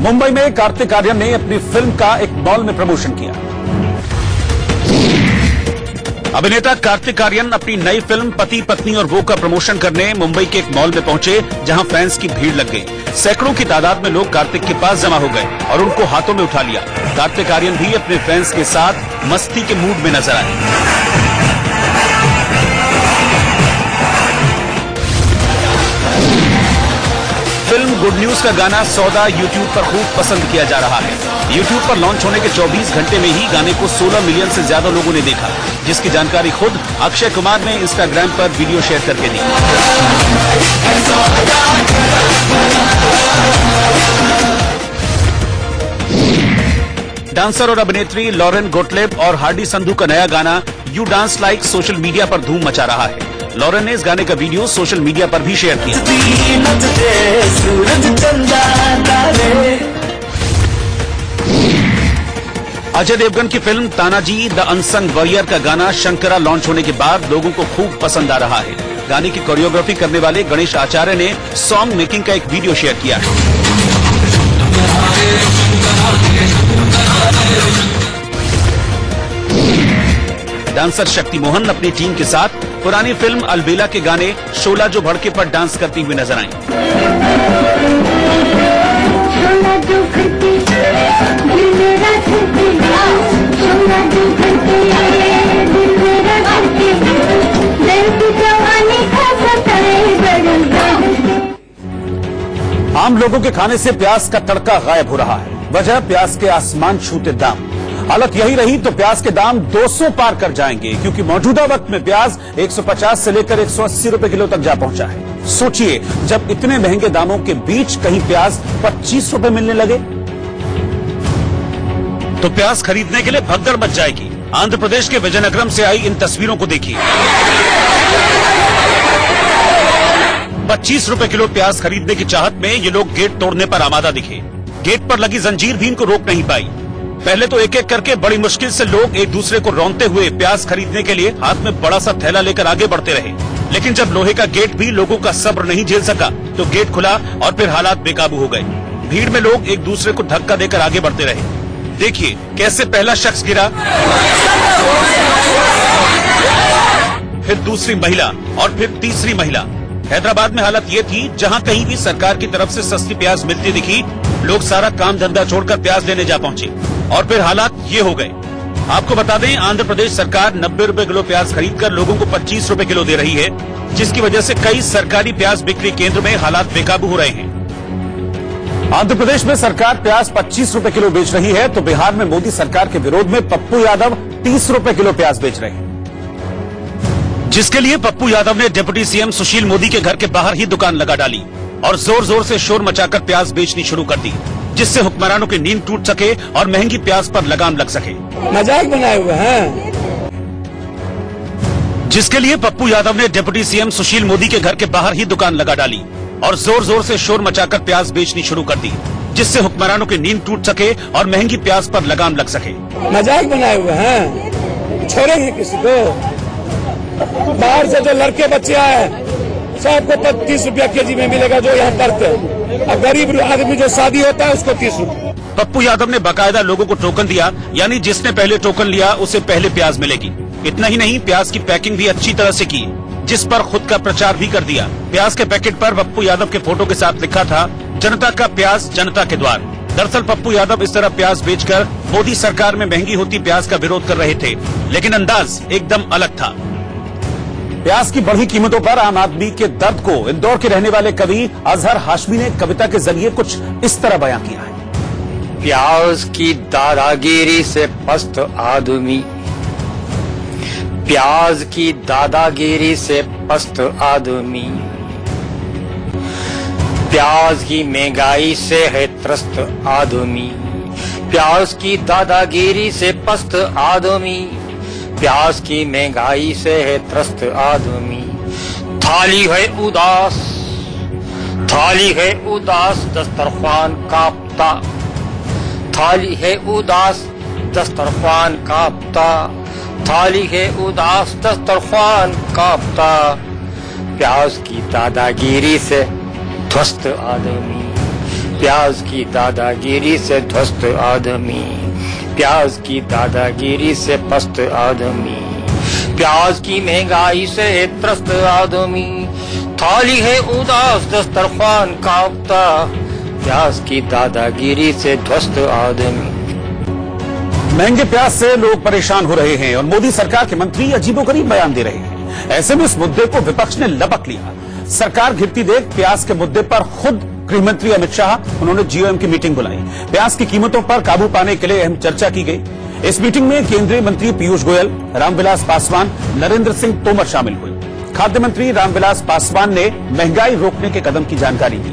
Speaker 1: मुंबई में कार्तिक आर्यन ने अपनी फिल्म का एक मॉल में प्रमोशन किया। अभिनेता कार्तिक आर्यन अपनी नई फिल्म पति पत्नी और वो का प्रमोशन करने मुंबई के एक मॉल में पहुंचे, जहां फैंस की भीड़ लग गई। सैकड़ों की तादाद में लोग कार्तिक के पास जमा हो गए और उनको हाथों में उठा लिया। कार्तिक आर्यन भी अपने फैंस के साथ मस्ती के मूड में नजर आए। फिल्म गुड न्यूज का गाना सौदा यूट्यूब पर खूब पसंद किया जा रहा है। यूट्यूब पर लॉन्च होने के 24 घंटे में ही गाने को 16 मिलियन से ज्यादा लोगों ने देखा, जिसकी जानकारी खुद अक्षय कुमार ने इंस्टाग्राम पर वीडियो शेयर करके दी। डांसर और अभिनेत्री लॉरेन गोटलेब और हार्डी संधू का नया गाना you dance like social media पर धूम मचा रहा है। लॉरेन ने इस गाने का वीडियो सोशल मीडिया पर भी शेयर किया। अजय देवगन की film Tanaji the unsung warrior का गाना शंकरा लॉन्च होने के बाद लोगों को खूब पसंद आ रहा है। गाने की कोरियोग्राफी करने वाले गणेश आचार्य ने सॉन्ग मेकिंग का एक वीडियो शेयर किया है। डांसर शक्ति मोहन अपनी टीम के साथ पुरानी फिल्म अलबेला के गाने शोला जो भड़के पर डांस करती हुई नजर आईं। आम लोगों के खाने से प्याज का तड़का गायब हो रहा है। वजह प्याज के आसमान छूते दाम। हालत यही रही तो प्याज के दाम 200 पार कर जाएंगे, क्योंकि मौजूदा वक्त में प्याज 150 से लेकर 180 रुपए किलो तक जा पहुंचा है। सोचिए, जब इतने महंगे दामों के बीच कहीं प्याज 25 रुपए मिलने लगे तो प्याज खरीदने के लिए भगदड़ मच जाएगी। आंध्र प्रदेश के विजयनगरम से आई इन तस्वीरों को देखिए। 25 रुपए किलो प्याज खरीदने की चाहत में ये लोग गेट तोड़ने पर आमादा दिखे। गेट पर लगी जंजीर भी इनको रोक नहीं पाई। पहले तो एक एक करके बड़ी मुश्किल से लोग एक दूसरे को रौंदते हुए प्याज खरीदने के लिए हाथ में बड़ा सा थैला लेकर आगे बढ़ते रहे, लेकिन जब लोहे का गेट भी लोगों का सब्र नहीं झेल सका तो गेट खुला और फिर हालात बेकाबू हो गए। भीड़ में लोग एक दूसरे को धक्का देकर आगे बढ़ते रहे। देखिए कैसे पहला शख्स गिरा, फिर दूसरी महिला और फिर तीसरी महिला। हैदराबाद में हालत ये थी, जहां कहीं भी सरकार की तरफ से सस्ती प्याज मिलती दिखी, लोग सारा काम धंधा छोड़कर प्याज लेने जा पहुंचे और फिर हालात ये हो गए। आपको बता दें, आंध्र प्रदेश सरकार 90 रुपए किलो प्याज खरीदकर लोगों को 25 रुपए किलो दे रही है, जिसकी वजह से कई सरकारी प्याज बिक्री केंद्र में हालात बेकाबू हो रहे हैं। आंध्र प्रदेश में सरकार प्याज 25 रुपए किलो बेच रही है, तो बिहार में मोदी सरकार के विरोध में पप्पू यादव 30 रुपए किलो प्याज बेच रहे हैं, जिसके लिए पप्पू यादव ने डिप्टी सीएम सुशील मोदी के घर के बाहर ही दुकान लगा डाली और जोर जोर से शोर मचाकर प्याज बेचनी शुरू कर दी, जिससे हुक्मरानों की नींद टूट सके और महंगी प्याज पर लगाम लग सके।
Speaker 17: मजाक बनाए हुए हैं।
Speaker 1: जिसके लिए पप्पू यादव ने डिप्टी सीएम सुशील मोदी के घर के बाहर ही दुकान लगा डाली और जोर जोर से शोर मचाकर प्याज बेचनी शुरू कर दी, जिससे हुक्मरानों की नींद टूट सके और महंगी प्याज पर लगाम लग सके।
Speaker 17: मजाक बनाए हुए हैं, छोड़ेंगे किसी को? बाहर से जो लड़के बच्चे आए सबको 30 रुपया केजी में मिलेगा जो यहाँ करते हैं, और गरीब आदमी जो शादी होता है उसको 30 रुपया।
Speaker 1: पप्पू यादव ने बाकायदा लोगों को टोकन दिया, यानी जिसने पहले टोकन लिया उसे पहले प्याज मिलेगी। इतना ही नहीं, प्याज की पैकिंग भी अच्छी तरह से की, जिस पर खुद का प्रचार भी कर दिया। प्याज के पैकेट पर पप्पू यादव के फोटो के साथ लिखा था, जनता का प्याज जनता के द्वार। दरअसल पप्पू यादव इस तरह प्याज बेचकर मोदी सरकार में महंगी होती प्याज का विरोध कर रहे थे, लेकिन अंदाज एकदम अलग था। प्याज की बढ़ी कीमतों पर आम आदमी के दर्द को इंदौर के रहने वाले कवि अजहर हाशमी ने कविता के जरिए कुछ इस तरह बयां किया है।
Speaker 18: प्याज की दादागिरी से पस्त आदमी, प्याज की दादागिरी से पस्त आदमी, प्याज की महंगाई से है त्रस्त आदमी, प्याज की दादागिरी से पस्त आदमी, प्याज की महंगाई से है त्रस्त आदमी। थाली है उदास, थाली है उदास दस्तरखान कांपता, थाली है उदास दस्तरखान कांपता, थाली है उदास दस्तरखान कांपता, प्याज की दादागिरी से ध्वस्त आदमी, प्याज की दादागिरी से ध्वस्त आदमी, प्याज की दादागिरी से पस्त आदमी, प्याज की महंगाई से त्रस्त आदमी, थाली है उदास दस्तरखान कांपता, प्याज की दादागिरी से ध्वस्त आदमी।
Speaker 1: महंगे प्याज से लोग परेशान हो रहे हैं और मोदी सरकार के मंत्री अजीबोगरीब बयान दे रहे हैं। ऐसे में इस मुद्दे को विपक्ष ने लपक लिया। सरकार घिरती देख प्याज के मुद्दे पर खुद गृह मंत्री अमित शाह उन्होंने जीओएम की मीटिंग बुलाई। प्याज की कीमतों पर काबू पाने के लिए अहम चर्चा की गई। इस मीटिंग में केंद्रीय मंत्री पीयूष गोयल, रामविलास पासवान, नरेंद्र सिंह तोमर शामिल हुए। खाद्य मंत्री रामविलास पासवान ने महंगाई रोकने के कदम की जानकारी दी।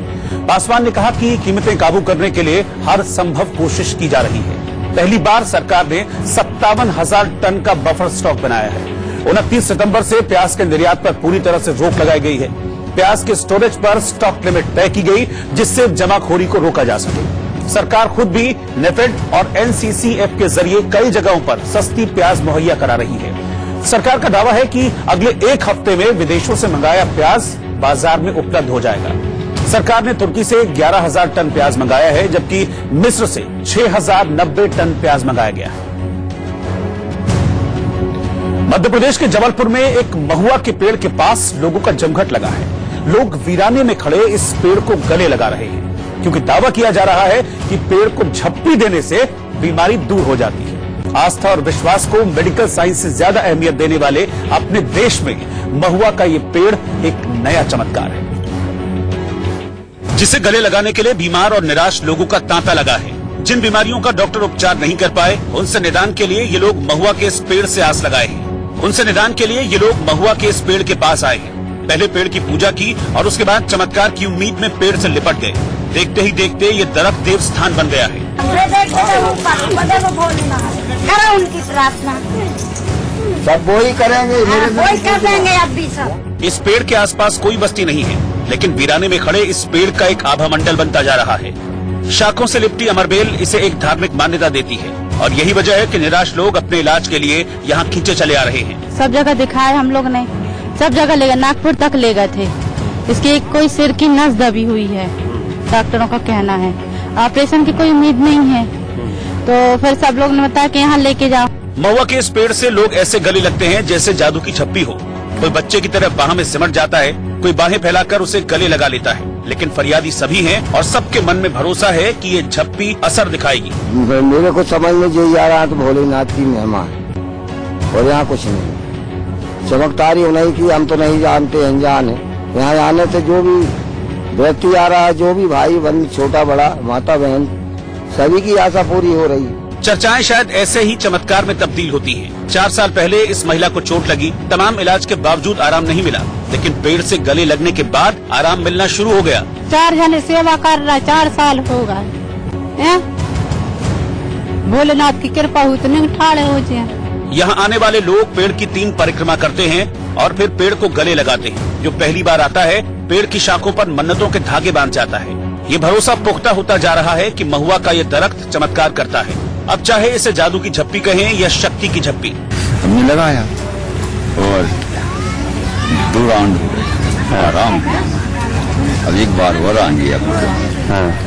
Speaker 1: पासवान ने कहा कि कीमतें काबू करने के लिए हर संभव कोशिश की जा रही है। पहली बार सरकार ने 57,000 टन का बफर स्टॉक बनाया है। 29 सितंबर से प्याज के निर्यात पर पूरी तरह से रोक लगाई गई है। प्याज के स्टोरेज पर स्टॉक लिमिट तय की गई, जिससे जमाखोरी को रोका जा सके। सरकार खुद भी नेफेड और एनसीसीएफ के जरिए कई जगहों पर सस्ती प्याज मुहैया करा रही है। सरकार का दावा है कि अगले एक हफ्ते में विदेशों से मंगाया प्याज बाजार में उपलब्ध हो जाएगा। सरकार ने तुर्की से 11,000 टन प्याज मंगाया है, जबकि मिस्र से 6,090 टन प्याज मंगाया गया है। मध्य प्रदेश के जबलपुर में एक महुआ के पेड़ के पास लोगों का जमघट लगा है। लोग वीराने में खड़े इस पेड़ को गले लगा रहे हैं, क्योंकि दावा किया जा रहा है कि पेड़ को झप्पी देने से बीमारी दूर हो जाती है। आस्था और विश्वास को मेडिकल साइंस से ज्यादा अहमियत देने वाले अपने देश में महुआ का ये पेड़ एक नया चमत्कार है, जिसे गले लगाने के लिए बीमार और निराश लोगों का तांता लगा है। जिन बीमारियों का डॉक्टर उपचार नहीं कर पाए, उनसे निदान के लिए ये लोग महुआ के इस पेड़ से आस लगाए हैं। उनसे निदान के लिए ये लोग महुआ के इस पेड़ के पास आए हैं। पहले पेड़ की पूजा की और उसके बाद चमत्कार की उम्मीद में पेड़ से लिपट गए। देखते ही देखते ये दरख्त देव स्थान बन गया है।
Speaker 19: उनकी प्रार्थना
Speaker 7: सब वही करेंगे,
Speaker 19: वही कर देंगे अब भी सब।
Speaker 1: इस पेड़ के आसपास कोई बस्ती नहीं है, लेकिन वीराने में खड़े इस पेड़ का एक आभा मंडल बनता जा रहा है। शाखों से लिपटी अमरबेल इसे एक धार्मिक मान्यता देती है, और यही वजह है कि निराश लोग अपने इलाज के लिए यहाँ खींचे चले आ रहे हैं।
Speaker 20: सब जगह दिखाए हम लोग ने, सब जगह ले गए, नागपुर तक ले गए थे। इसकी कोई सिर की नस दबी हुई है, डॉक्टरों का कहना है। ऑपरेशन की कोई उम्मीद नहीं है, तो फिर सब लोग ने बताया कि यहाँ लेके जाओ।
Speaker 1: महुआ के इस पेड़ से लोग ऐसे गले लगते हैं जैसे जादू की छप्पी हो। कोई बच्चे की तरह बाह में सिमट जाता है, कोई बाहें फैलाकर उसे गले लगा लेता है, लेकिन फरियादी सभी हैं और सबके मन में भरोसा है कि ये झप्पी असर दिखाएगी।
Speaker 7: मेरे को समझ में जो आ रहा तो भोलेनाथ की महिमा है, और यहाँ कुछ नहीं। चमत्कारी नहीं की हम तो नहीं जानते, अनजान है। यहाँ आने से जो भी व्यक्ति आ रहा है, जो भी भाई बहन, छोटा बड़ा, माता बहन, सभी की आशा पूरी हो रही है।
Speaker 1: चर्चाएं शायद ऐसे ही चमत्कार में तब्दील होती हैं। 4 साल पहले इस महिला को चोट लगी, तमाम इलाज के बावजूद आराम नहीं मिला, लेकिन पेड़ से गले लगने के बाद आराम मिलना शुरू हो गया।
Speaker 20: 4 जने सेवा कर रहा, 4 साल हो गए। भोलेनाथ की कृपा हुई तो नहीं ठाड़े हो जाए।
Speaker 1: यहाँ आने वाले लोग पेड़ की 3 परिक्रमा करते हैं और फिर पेड़ को गले लगाते हैं। जो पहली बार आता है, पेड़ की शाखों पर मन्नतों के धागे बांध जाता है। ये भरोसा पुख्ता होता जा रहा है कि महुआ का ये दरख्त चमत्कार करता है। अब चाहे इसे जादू की झप्पी कहें या शक्ति की झप्पी।
Speaker 21: हमने लगाया और 2 राउंड हो गए, आराम। अब एक बार और आएंगे, अब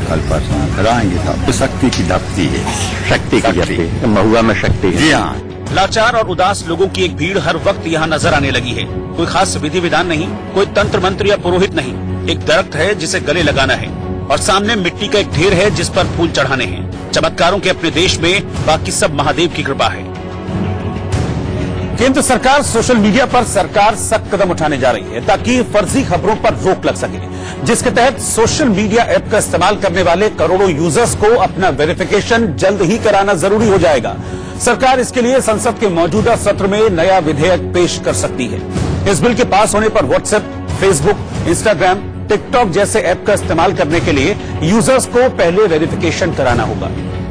Speaker 21: कल परसों फिर आएंगे। तो शक्ति की झप्पी है, शक्ति की झप्पी, महुआ में शक्ति है। जी हाँ।
Speaker 1: लाचार और उदास लोगों की एक भीड़ हर वक्त यहाँ नजर आने लगी है। कोई खास विधि विधान नहीं, कोई तंत्र मंत्र या पुरोहित नहीं। एक दरख्त है जिसे गले लगाना है, और सामने मिट्टी का एक ढेर है जिस पर फूल चढ़ाने हैं। चमत्कारों के अपने देश में बाकी सब महादेव की कृपा है। केंद्र सरकार सोशल मीडिया पर सख्त कदम उठाने जा रही है ताकि फर्जी खबरों पर रोक लग सके, जिसके तहत सोशल मीडिया ऐप का इस्तेमाल करने वाले करोड़ों यूजर्स को अपना वेरिफिकेशन जल्द ही कराना जरूरी हो जाएगा। सरकार इसके लिए संसद के मौजूदा सत्र में नया विधेयक पेश कर सकती है। इस बिल के पास होने पर व्हाट्सएप, फेसबुक, इंस्टाग्राम, टिकटॉक जैसे ऐप का इस्तेमाल करने के लिए यूजर्स को पहले वेरिफिकेशन कराना होगा।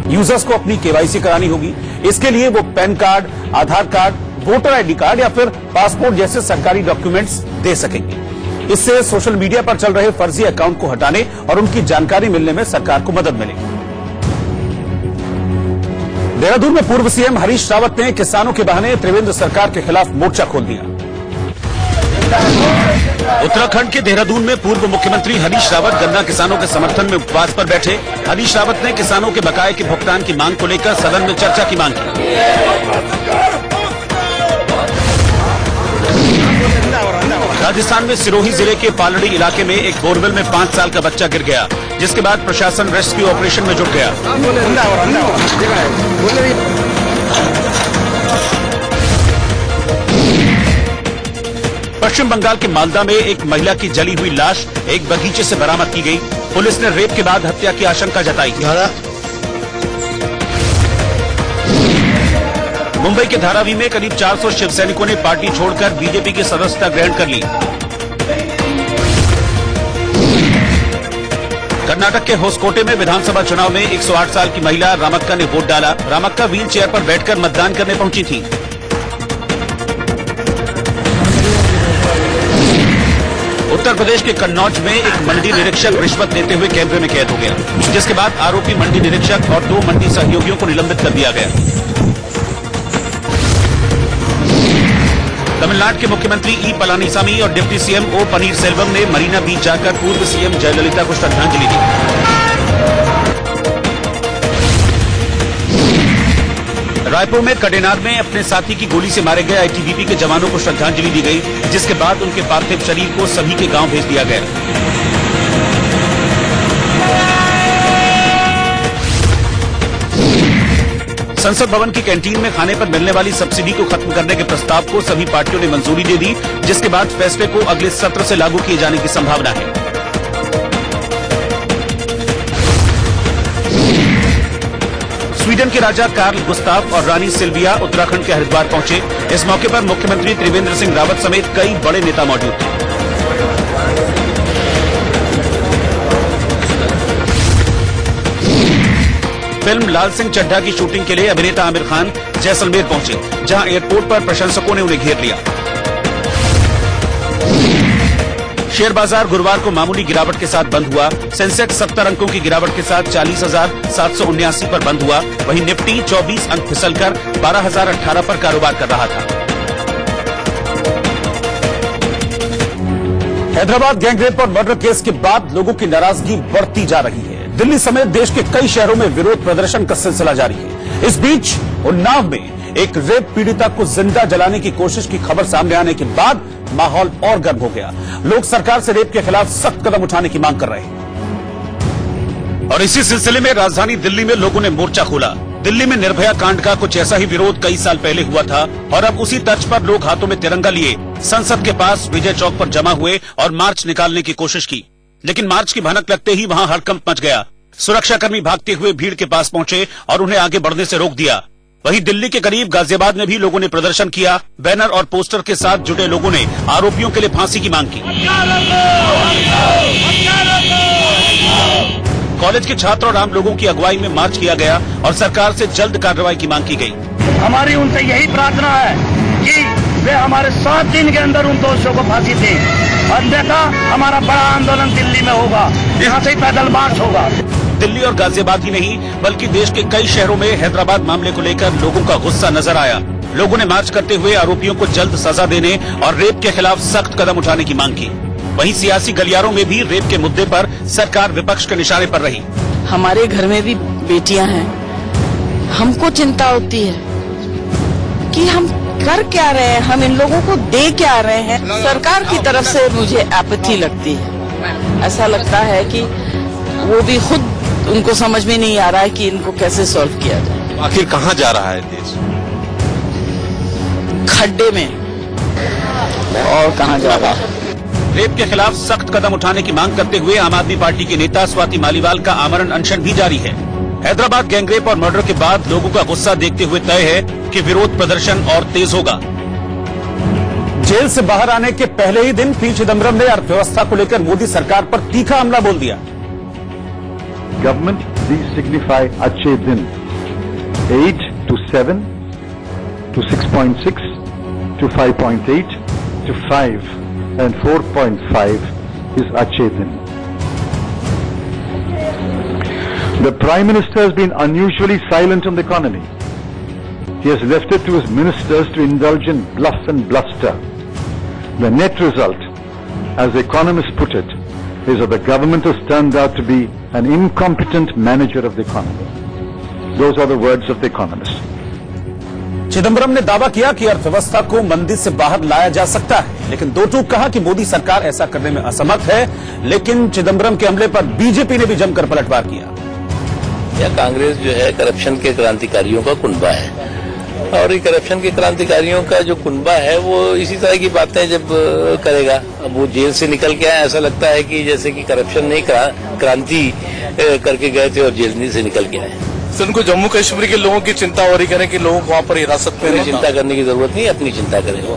Speaker 1: यूजर्स को अपनी केवाईसी करानी होगी। इसके लिए वो पैन कार्ड, आधार कार्ड, वोटर आईडी कार्ड या फिर पासपोर्ट जैसे सरकारी डॉक्यूमेंट्स दे सकेंगे। इससे सोशल मीडिया पर चल रहे फर्जी अकाउंट को हटाने और उनकी जानकारी मिलने में सरकार को मदद मिलेगी। देहरादून में पूर्व सीएम हरीश रावत ने किसानों के बहाने त्रिवेंद्र सरकार के खिलाफ मोर्चा खोल दिया। उत्तराखंड के देहरादून में पूर्व मुख्यमंत्री हरीश रावत गन्ना किसानों के समर्थन में उपवास पर बैठे। हरीश रावत ने किसानों के बकाये के भुगतान की मांग को लेकर सदन में चर्चा की मांग की। राजस्थान में सिरोही जिले के पालड़ी इलाके में एक बोरवेल में 5 साल का बच्चा गिर गया, जिसके बाद प्रशासन रेस्क्यू ऑपरेशन में जुट गया। पश्चिम बंगाल के मालदा में एक महिला की जली हुई लाश एक बगीचे से बरामद की गई। पुलिस ने रेप के बाद हत्या की आशंका जताई। मुंबई के धारावी में करीब 400 शिव सैनिकों ने पार्टी छोड़कर बीजेपी की सदस्यता ग्रहण कर ली। कर्नाटक के होसकोटे में विधानसभा चुनाव में 108 साल की महिला रामक्का ने वोट डाला। रामक्का व्हील चेयर पर बैठकर मतदान करने पहुंची थी। उत्तर प्रदेश के कन्नौज में एक मंडी निरीक्षक रिश्वत लेते हुए कैमरे में कैद हो गया, जिसके बाद आरोपी मंडी निरीक्षक और 2 मंडी सहयोगियों को निलंबित कर दिया गया। तमिलनाडु के मुख्यमंत्री ई पलानीसामी और डिप्टी सीएम ओ पनीर सेल्वम ने मरीना बीच जाकर पूर्व सीएम जयललिता को श्रद्धांजलि दी। रायपुर में कडेनार में अपने साथी की गोली से मारे गए आईटीबीपी के जवानों को श्रद्धांजलि दी गई, जिसके बाद उनके पार्थिव शरीर को सभी के गांव भेज दिया गया। संसद भवन की कैंटीन में खाने पर मिलने वाली सब्सिडी को खत्म करने के प्रस्ताव को सभी पार्टियों ने मंजूरी दे दी, जिसके बाद फैसले को अगले सत्र से लागू किए जाने की संभावना है। स्वीडन के राजा कार्ल गुस्ताव और रानी सिल्विया उत्तराखंड के हरिद्वार पहुंचे। इस मौके पर मुख्यमंत्री त्रिवेंद्र सिंह रावत समेत कई बड़े नेता मौजूद थे। फिल्म लाल सिंह चड्ढा की शूटिंग के लिए अभिनेता आमिर खान जैसलमेर पहुंचे, जहां एयरपोर्ट पर प्रशंसकों ने उन्हें घेर लिया। शेयर बाजार गुरुवार को मामूली गिरावट के साथ बंद हुआ। सेंसेक्स 70 अंकों की गिरावट के साथ 40,779 पर बंद हुआ। वहीं निफ्टी 24 अंक फिसलकर 12,018 पर कारोबार कर रहा था। हैदराबाद गैंगरेप और मर्डर केस के बाद लोगों की नाराजगी बढ़ती जा रही है। दिल्ली समेत देश के कई शहरों में विरोध प्रदर्शन का सिलसिला जारी है। इस बीच उन्नाव में एक रेप पीड़िता को जिंदा जलाने की कोशिश की खबर सामने आने के बाद माहौल और गर्म हो गया। लोग सरकार से रेप के खिलाफ सख्त कदम उठाने की मांग कर रहे हैं। और इसी सिलसिले में राजधानी दिल्ली में लोगों ने मोर्चा खोला। दिल्ली में निर्भया कांड का कुछ ऐसा ही विरोध कई साल पहले हुआ था और अब उसी तर्ज पर लोग हाथों में तिरंगा लिए संसद के पास विजय चौक पर जमा हुए और मार्च निकालने की कोशिश की, लेकिन मार्च की भनक लगते ही वहां हड़कंप मच गया। सुरक्षाकर्मी भागते हुए भीड़ के पास पहुंचे और उन्हें आगे बढ़ने से रोक दिया। वहीं दिल्ली के करीब गाजियाबाद में भी लोगों ने प्रदर्शन किया। बैनर और पोस्टर के साथ जुटे लोगों ने आरोपियों के लिए फांसी की मांग की। कॉलेज के छात्र और आम लोगों की अगुवाई में मार्च किया गया और सरकार से जल्द कार्रवाई की मांग की गई।
Speaker 4: हमारी उनसे यही प्रार्थना है कि वे हमारे 7 दिन के अंदर उन दोषियों को फांसी दें। अन्यथा हमारा बड़ा आंदोलन दिल्ली में होगा, यहाँ से पैदल मार्च होगा।
Speaker 1: दिल्ली और गाजियाबाद ही नहीं बल्कि देश के कई शहरों में हैदराबाद मामले को लेकर लोगों का गुस्सा नजर आया। लोगों ने मार्च करते हुए आरोपियों को जल्द सजा देने और रेप के खिलाफ सख्त कदम उठाने की मांग की। वहीं सियासी गलियारों में भी रेप के मुद्दे पर सरकार विपक्ष के निशाने पर रही।
Speaker 22: हमारे घर में भी बेटियां हैं, हमको चिंता होती है कि हम कर क्या रहे हैं, हम इन लोगों को दे क्या रहे हैं। सरकार की तरफ से मुझे एपैथी लगती है। ऐसा लगता है कि वो भी खुद उनको समझ में नहीं आ रहा है कि इनको कैसे सॉल्व किया जाए।
Speaker 10: आखिर कहाँ जा रहा है देश?
Speaker 22: खड्डे में, और कहाँ जा रहा है।
Speaker 1: रेप के खिलाफ सख्त कदम उठाने की मांग करते हुए आम आदमी पार्टी के नेता स्वाति मालीवाल का आमरण अनशन भी जारी है। हैदराबाद गैंगरेप और मर्डर के बाद लोगों का गुस्सा देखते हुए तय है कि विरोध प्रदर्शन और तेज होगा। जेल से बाहर आने के पहले ही दिन पी चिदम्बरम ने अर्थव्यवस्था को लेकर मोदी सरकार पर तीखा हमला बोल दिया।
Speaker 16: Government, these signify अच्छे दिन। 8 to 7 to 6.6 to 5.8 to 5 and 4.5 is अच्छे दिन. The Prime Minister has been unusually silent on the economy. He has left it to his ministers to indulge in bluff and bluster. The net result, as the economists put it, is that the government has turned out to be an incompetent manager of the economy. Those are the words of the economist.
Speaker 1: Chidambaram ने दावा किया कि अर्थव्यवस्था को मंदी से बाहर लाया जा सकता है, लेकिन दो टूक कहा कि मोदी सरकार ऐसा करने में असमर्थ है। लेकिन चिदम्बरम के हमले पर बीजेपी ने भी जमकर पलटवार किया।
Speaker 23: यह कांग्रेस जो है करप्शन के क्रांतिकारियों का कुनबा है, और ये करप्शन के क्रांतिकारियों का जो कुनबा है वो इसी तरह की बातें जब करेगा। अब वो जेल से निकल के आए, ऐसा लगता है कि जैसे कि करप्शन नहीं क्रांति करके गए थे और जेल से निकल के आए।
Speaker 7: तो उनको जम्मू कश्मीर के लोगों की चिंता हो रही करें कि लोगों को वहाँ पर हिरासत में
Speaker 23: चिंता करने की जरूरत नहीं, अपनी चिंता करें वो।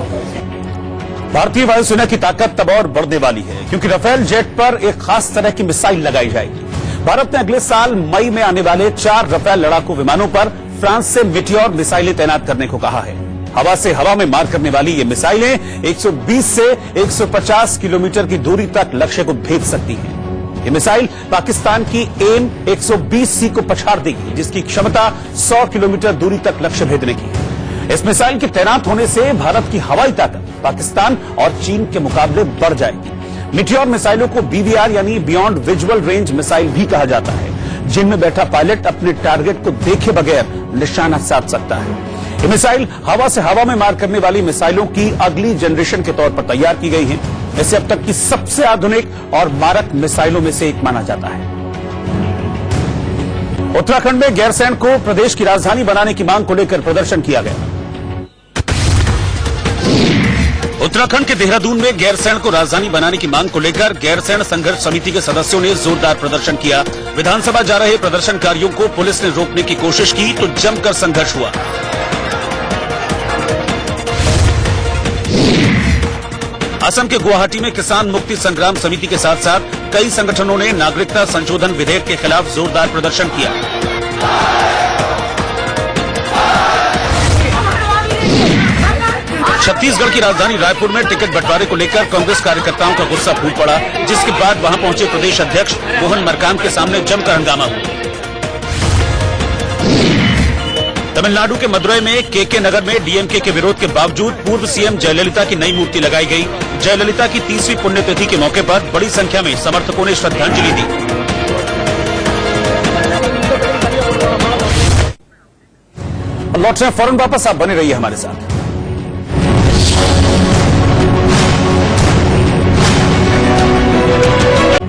Speaker 1: भारतीय वायुसेना की ताकत तब और बढ़ने वाली है क्योंकि राफेल जेट पर एक खास तरह की मिसाइल लगाई जाएगी। भारत ने अगले साल मई में आने वाले 4 राफेल लड़ाकू विमानों पर फ्रांस से मिटियोर मिसाइलें तैनात करने को कहा है। हवा से हवा में मार करने वाली ये मिसाइलें 120 से 150 किलोमीटर की दूरी तक लक्ष्य को भेद सकती हैं। ये मिसाइल पाकिस्तान की एम 120C को पछाड़ देगी, जिसकी क्षमता 100 किलोमीटर दूरी तक लक्ष्य भेदने की है। इस मिसाइल के तैनात होने से भारत की हवाई ताकत पाकिस्तान और चीन के मुकाबले बढ़ जाएगी। मीटियोर मिसाइलों को BVR यानी बियॉन्ड विजुअल रेंज मिसाइल भी कहा जाता है, जिनमें बैठा पायलट अपने टारगेट को देखे बगैर निशाना साध सकता है। ये मिसाइल हवा से हवा में मार करने वाली मिसाइलों की अगली जनरेशन के तौर पर तैयार की गई है। इसे अब तक की सबसे आधुनिक और मारक मिसाइलों में से एक माना जाता है। उत्तराखंड में गैरसैंण को प्रदेश की राजधानी बनाने की मांग को लेकर प्रदर्शन किया गया। उत्तराखंड के देहरादून में गैरसैंण को राजधानी बनाने की मांग को लेकर गैरसैंण संघर्ष समिति के सदस्यों ने जोरदार प्रदर्शन किया। विधानसभा जा रहे प्रदर्शनकारियों को पुलिस ने रोकने की कोशिश की तो जमकर संघर्ष हुआ। असम के गुवाहाटी में किसान मुक्ति संग्राम समिति के साथ साथ कई संगठनों ने नागरिकता संशोधन विधेयक के खिलाफ जोरदार प्रदर्शन किया। छत्तीसगढ़ की राजधानी रायपुर में टिकट बंटवारे को लेकर कांग्रेस कार्यकर्ताओं का गुस्सा फूट पड़ा, जिसके बाद वहां पहुंचे प्रदेश अध्यक्ष मोहन मरकाम के सामने जमकर हंगामा हुआ। तमिलनाडु के मदुरई में केके नगर में डीएमके के विरोध के बावजूद पूर्व सीएम जयललिता की नई मूर्ति लगाई गई। जयललिता की 30वीं पुण्यतिथि के मौके पर बड़ी संख्या में समर्थकों ने श्रद्धांजलि दी। लौट रहे फौरन वापस, आप बने रहिए हमारे साथ।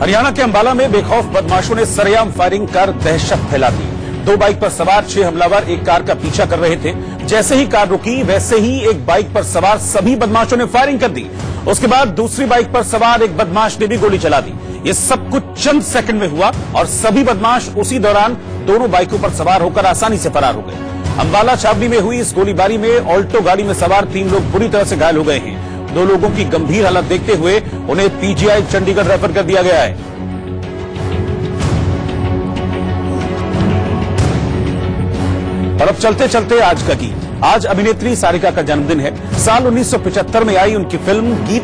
Speaker 1: हरियाणा के अंबाला में बेखौफ बदमाशों ने सरेआम फायरिंग कर दहशत फैला दी। 2 बाइक पर सवार 6 हमलावर एक कार का पीछा कर रहे थे। जैसे ही कार रुकी वैसे ही एक बाइक पर सवार सभी बदमाशों ने फायरिंग कर दी। उसके बाद दूसरी बाइक पर सवार एक बदमाश ने भी गोली चला दी। ये सब कुछ चंद सेकंड में हुआ और सभी बदमाश उसी दौरान दोनों बाइकों पर सवार होकर आसानी से फरार हो गए। अंबाला छावनी में हुई इस गोलीबारी में ऑल्टो गाड़ी में सवार 3 लोग बुरी तरह से घायल हो गए हैं। 2 लोगों की गंभीर हालत देखते हुए उन्हें पीजीआई चंडीगढ़ रेफर कर दिया गया है। और अब चलते चलते आज का गीत। आज अभिनेत्री सारिका का जन्मदिन है। साल 1975 में आई उनकी फिल्म गीत